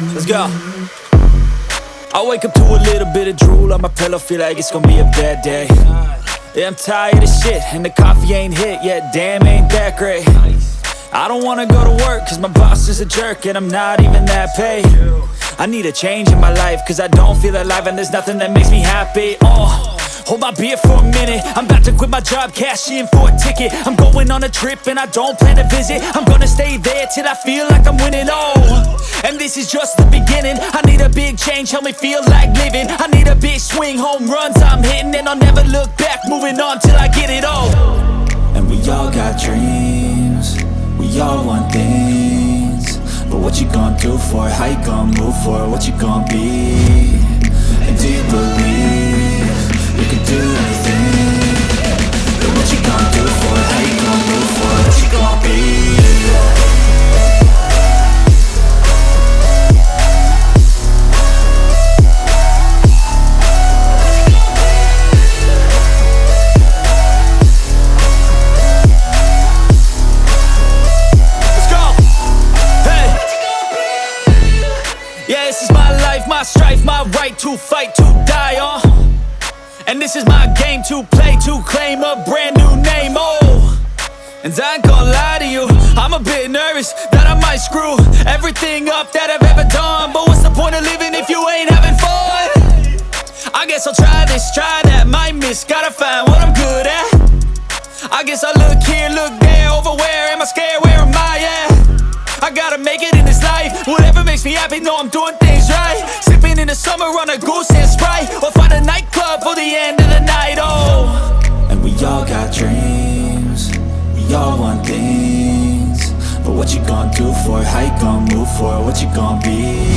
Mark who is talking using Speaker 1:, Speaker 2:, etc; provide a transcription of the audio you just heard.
Speaker 1: Let's go. I wake up to a little bit of drool on my pillow, feel like it's gonna be a bad day. Yeah, I'm tired of shit, and the coffee ain't hit yet, damn, ain't that great. I don't wanna go to work, cause my boss is a jerk, and I'm not even that paid. I need a change in my life, cause I don't feel alive, and there's nothing that makes me happy. Hold my beer for a minute, I'm about to quit my job, cash in for a ticket. I'm going on a trip and I don't plan to visit. I'm gonna stay there till I feel like I'm winning, and this is just the beginning. I need a big change, help me feel like living. I need a big swing, home runs I'm hitting, and I'll never look back, moving on till I get it all. And we all got dreams, we all want things, but what you gonna do for it? How you gonna move for it? What you gonna be? And do you believe you can do anything? But what you gonna do for it? How you gonna move for it? What you gonna be? My strife, my right to fight, to die on. And this is my game to play, to claim a brand new name, And I ain't gonna lie to you, I'm a bit nervous that I might screw everything up that I've ever done. But what's the point of living if you ain't having fun? I guess I'll try this, try that, might miss, gotta find what I'm good at. I guess I look here, look there, over where am I scared, where am I at? I gotta make it in this life, whatever makes me happy, know I'm doing things right. Sipping in the summer on a goose and Sprite, or find a nightclub for the end of the night, And we all got dreams, we all want things, but what you gonna do for it? How you gonna move for it? What you gonna be?